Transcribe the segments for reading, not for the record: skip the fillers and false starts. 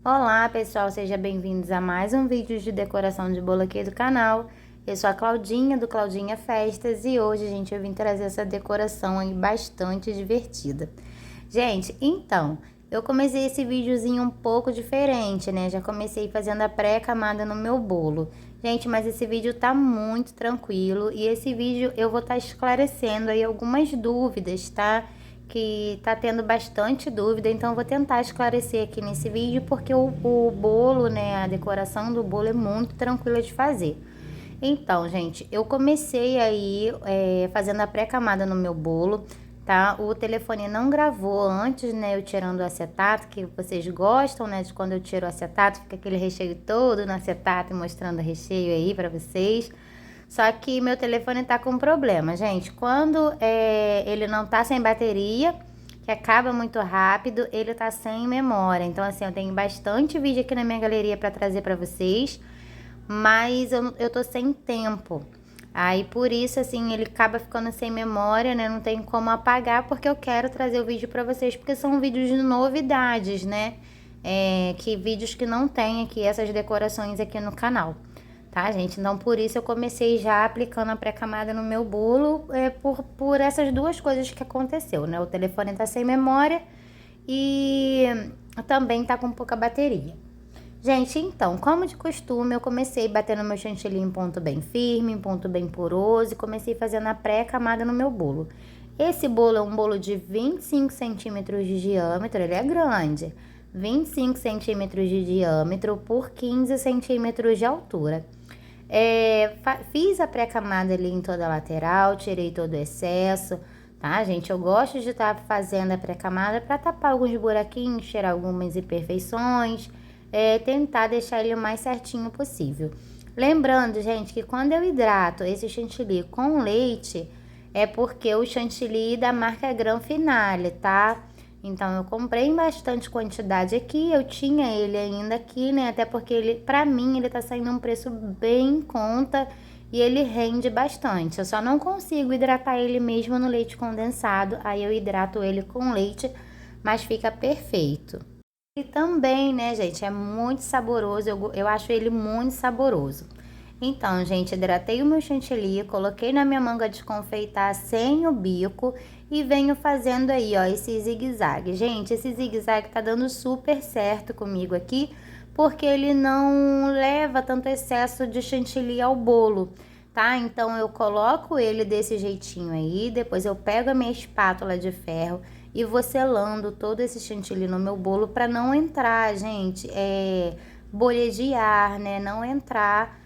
Olá pessoal, sejam bem-vindos a mais um vídeo de decoração de bolo aqui do canal. Eu sou a Claudinha do Claudinha Festas e hoje, gente, eu vim trazer essa decoração aí bastante divertida. Gente, então, eu comecei esse videozinho um pouco diferente, né? Já comecei fazendo a pré-camada no meu bolo. Gente, mas esse vídeo tá muito tranquilo e esse vídeo eu vou estar esclarecendo aí algumas dúvidas, tá? Que tá tendo bastante dúvida, então eu vou tentar esclarecer aqui nesse vídeo, porque o bolo, né, a decoração do bolo é muito tranquila de fazer. Então, gente, eu comecei aí fazendo a pré-camada no meu bolo, tá? O telefone não gravou antes, né, eu tirando o acetato, que vocês gostam, né, de quando eu tiro o acetato, fica aquele recheio todo no acetato, mostrando o recheio aí pra vocês. Só que meu telefone tá com problema, gente. Quando ele não tá sem bateria, que acaba muito rápido, ele tá sem memória. Então, assim, eu tenho bastante vídeo aqui na minha galeria para trazer para vocês, mas eu tô sem tempo. Aí, por isso, assim, ele acaba ficando sem memória, né? Não tem como apagar, porque eu quero trazer o vídeo para vocês, porque são vídeos de novidades, né? Vídeos que não tem aqui, essas decorações aqui no canal. Tá, gente? Então, por isso eu comecei já aplicando a pré-camada no meu bolo, por essas duas coisas que aconteceu, né? O telefone tá sem memória e também tá com pouca bateria. Gente, então, como de costume, eu comecei batendo meu chantilly em ponto bem firme, em ponto bem poroso, e comecei fazendo a pré-camada no meu bolo. Esse bolo é um bolo de 25 centímetros de diâmetro, ele é grande, 25 centímetros de diâmetro por 15 centímetros de altura. Fiz a pré-camada ali em toda a lateral, tirei todo o excesso, tá, gente? Eu gosto de estar fazendo a pré-camada para tapar alguns buraquinhos, tirar algumas imperfeições, tentar deixar ele o mais certinho possível. Lembrando, gente, que quando eu hidrato esse chantilly com leite, é porque o chantilly da marca Gran Finale, tá? Então, eu comprei em bastante quantidade aqui, eu tinha ele ainda aqui, né? Até porque ele, pra mim, ele tá saindo um preço bem em conta e ele rende bastante. Eu só não consigo hidratar ele mesmo no leite condensado, aí eu hidrato ele com leite, mas fica perfeito. E também, né, gente, é muito saboroso, eu acho ele muito saboroso. Então, gente, hidratei o meu chantilly, coloquei na minha manga de confeitar sem o bico e venho fazendo aí, ó, esse zigue-zague. Gente, esse zigue-zague tá dando super certo comigo aqui, porque ele não leva tanto excesso de chantilly ao bolo, tá? Então, eu coloco ele desse jeitinho aí, depois eu pego a minha espátula de ferro e vou selando todo esse chantilly no meu bolo para não entrar, gente, bolha de ar, né? Não entrar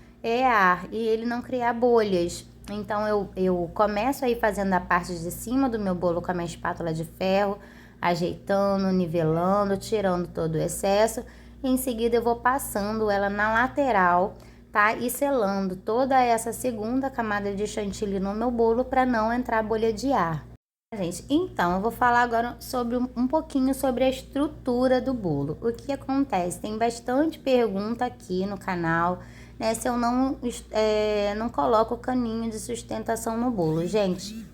ar e ele não criar bolhas. Então eu começo aí fazendo a parte de cima do meu bolo com a minha espátula de ferro, ajeitando, nivelando, tirando todo o excesso. Em seguida eu vou passando ela na lateral, tá? E selando toda essa segunda camada de chantilly no meu bolo para não entrar bolha de ar. Gente, então eu vou falar agora sobre um pouquinho sobre a estrutura do bolo. O que acontece? Tem bastante pergunta aqui no canal, né? Se eu não coloco o caninho de sustentação no bolo, gente,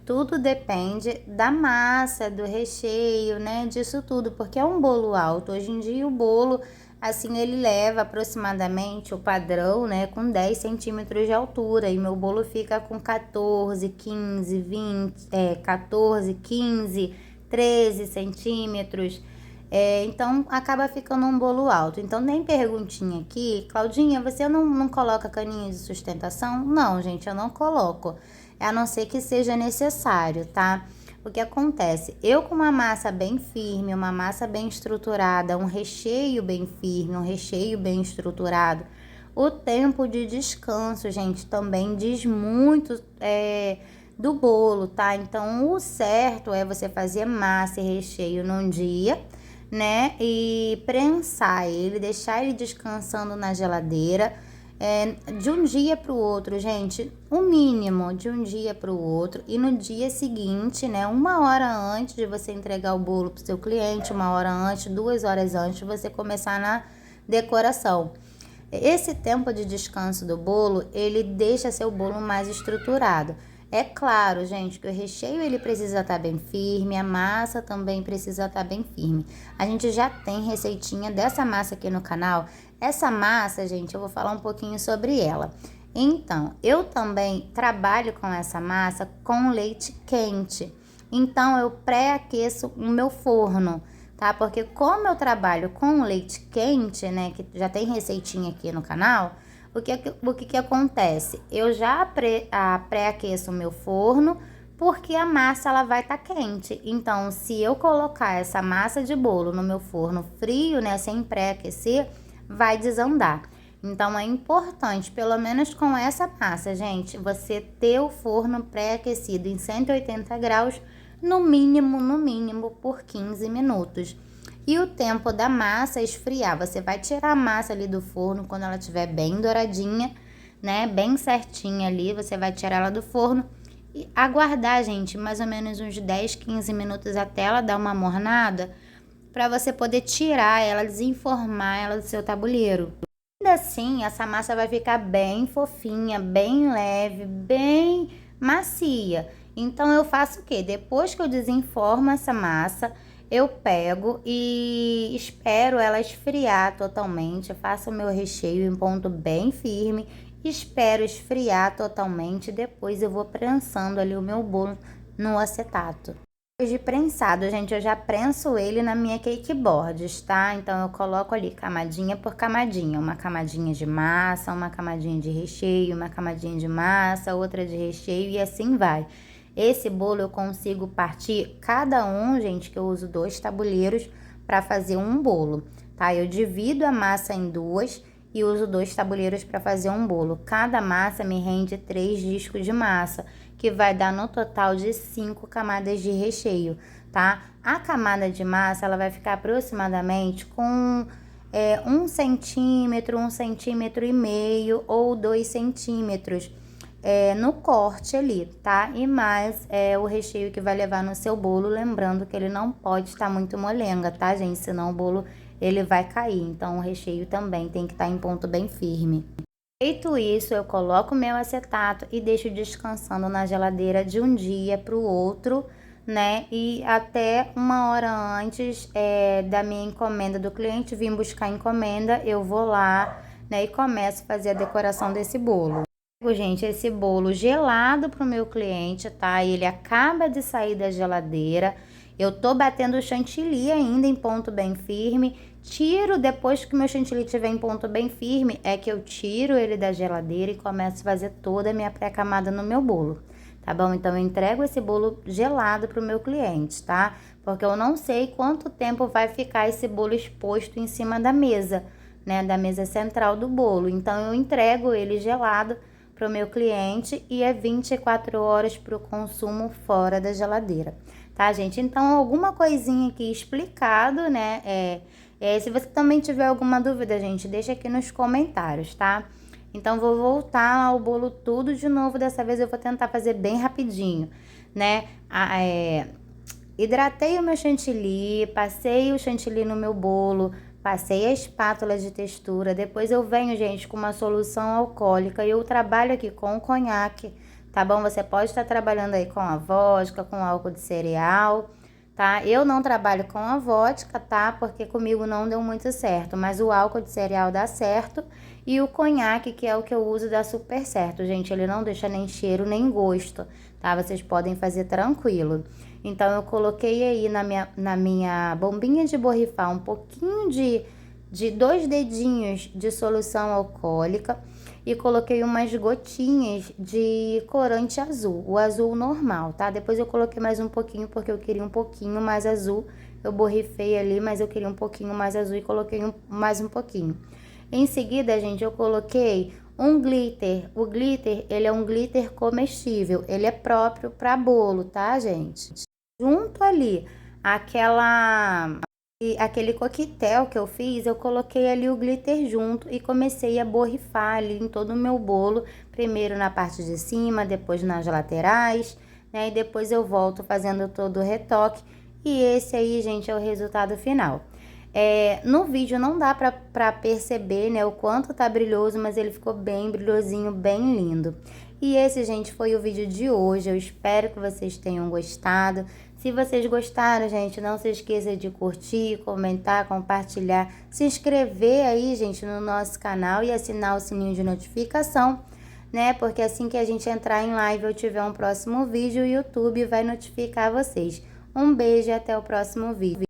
tudo depende da massa, do recheio, né? Disso tudo, porque é um bolo alto. Hoje em dia o bolo, assim, ele leva aproximadamente o padrão, né? Com 10 centímetros de altura. E meu bolo fica com 14, 15, 20, 14, 15, 13 centímetros. Então, acaba ficando um bolo alto. Então, nem perguntinha aqui. Claudinha, você não coloca caninho de sustentação? Não, gente, eu não coloco. A não ser que seja necessário, tá? O que acontece? Eu com uma massa bem firme, uma massa bem estruturada, um recheio bem firme, um recheio bem estruturado, o tempo de descanso, gente, também diz muito do bolo, tá? Então, o certo é você fazer massa e recheio num dia, né? E prensar ele, deixar ele descansando na geladeira, de um dia para o outro, gente, o mínimo de um dia para o outro, e no dia seguinte, né, uma hora antes de você entregar o bolo para o seu cliente, uma hora antes, 2 horas antes de você começar na decoração. Esse tempo de descanso do bolo, ele deixa seu bolo mais estruturado. É claro, gente, que o recheio ele precisa estar bem firme, a massa também precisa estar bem firme. A gente já tem receitinha dessa massa aqui no canal. Essa massa, gente, eu vou falar um pouquinho sobre ela. Então, eu também trabalho com essa massa com leite quente. Então, eu pré-aqueço o meu forno, tá? Porque como eu trabalho com leite quente, né, que já tem receitinha aqui no canal, o que acontece? Eu já pré-aqueço o meu forno, porque a massa ela vai estar quente. Então, se eu colocar essa massa de bolo no meu forno frio, né, sem pré-aquecer, vai desandar. Então, é importante, pelo menos com essa massa, gente, você ter o forno pré-aquecido em 180 graus, no mínimo, por 15 minutos. E o tempo da massa esfriar, você vai tirar a massa ali do forno quando ela estiver bem douradinha, né, bem certinha ali, você vai tirar ela do forno e aguardar, gente, mais ou menos uns 10, 15 minutos até ela dar uma mornada, para você poder tirar ela, desenformar ela do seu tabuleiro. Ainda assim, essa massa vai ficar bem fofinha, bem leve, bem macia. Então, eu faço o quê? Depois que eu desenformo essa massa, eu pego e espero ela esfriar totalmente. Eu faço o meu recheio em ponto bem firme, espero esfriar totalmente. Depois eu vou prensando ali o meu bolo no acetato. Depois de prensado, gente, eu já prenso ele na minha cake boards, tá? Então, eu coloco ali camadinha por camadinha. Uma camadinha de massa, uma camadinha de recheio, uma camadinha de massa, outra de recheio e assim vai. Esse bolo eu consigo partir cada um, gente, que eu uso 2 tabuleiros para fazer um bolo, tá? Eu divido a massa em 2 e uso 2 tabuleiros para fazer um bolo. Cada massa me rende 3 discos de massa, que vai dar no total de 5 camadas de recheio, tá? A camada de massa, ela vai ficar aproximadamente com 1 centímetro, 1,5 centímetros ou 2 centímetros no corte ali, tá? E mais o recheio que vai levar no seu bolo, lembrando que ele não pode estar muito molenga, tá, gente? Senão o bolo ele vai cair, então o recheio também tem que estar em ponto bem firme. Feito isso, eu coloco o meu acetato e deixo descansando na geladeira de um dia para o outro, né? E até 1 hora antes da minha encomenda do cliente vir buscar a encomenda, eu vou lá, né? E começo a fazer a decoração desse bolo. Gente, esse bolo gelado pro meu cliente, tá? Ele acaba de sair da geladeira. Eu tô batendo o chantilly ainda em ponto bem firme. Tiro, depois que o meu chantilly estiver em ponto bem firme, é que eu tiro ele da geladeira e começo a fazer toda a minha pré-camada no meu bolo, tá bom? Então, eu entrego esse bolo gelado pro meu cliente, tá? Porque eu não sei quanto tempo vai ficar esse bolo exposto em cima da mesa, né? Da mesa central do bolo. Então, eu entrego ele gelado para o meu cliente e é 24 horas para o consumo fora da geladeira, tá, gente? Então, alguma coisinha aqui explicado, né? Se você também tiver alguma dúvida, gente, deixa aqui nos comentários, tá? Então, vou voltar ao bolo tudo de novo. Dessa vez eu vou tentar fazer bem rapidinho, né? Hidratei o meu chantilly, passei o chantilly no meu bolo, passei a espátula de textura, depois eu venho, gente, com uma solução alcoólica e eu trabalho aqui com conhaque, tá bom? Você pode estar trabalhando aí com a vodka, com álcool de cereal, tá? Eu não trabalho com a vodka, tá? Porque comigo não deu muito certo, mas o álcool de cereal dá certo e o conhaque, que é o que eu uso, dá super certo, gente. Ele não deixa nem cheiro, nem gosto, tá? Vocês podem fazer tranquilo. Então, eu coloquei aí na minha bombinha de borrifar um pouquinho de 2 dedinhos de solução alcoólica e coloquei umas gotinhas de corante azul, o azul normal, tá? Depois eu coloquei mais um pouquinho porque eu queria um pouquinho mais azul. Eu borrifei ali, mas eu queria um pouquinho mais azul e coloquei mais um pouquinho. Em seguida, gente, eu coloquei um glitter. O glitter, ele é um glitter comestível, ele é próprio para bolo, tá, gente? Junto ali, aquele coquetel que eu fiz, eu coloquei ali o glitter junto e comecei a borrifar ali em todo o meu bolo, primeiro na parte de cima, depois nas laterais, né? E depois eu volto fazendo todo o retoque. E esse aí, gente, é o resultado final. No vídeo não dá pra perceber, né, o quanto tá brilhoso, mas ele ficou bem brilhosinho, bem lindo. E esse, gente, foi o vídeo de hoje. Eu espero que vocês tenham gostado. Se vocês gostaram, gente, não se esqueça de curtir, comentar, compartilhar, se inscrever aí, gente, no nosso canal e assinar o sininho de notificação, né? Porque assim que a gente entrar em live ou tiver um próximo vídeo, o YouTube vai notificar vocês. Um beijo e até o próximo vídeo.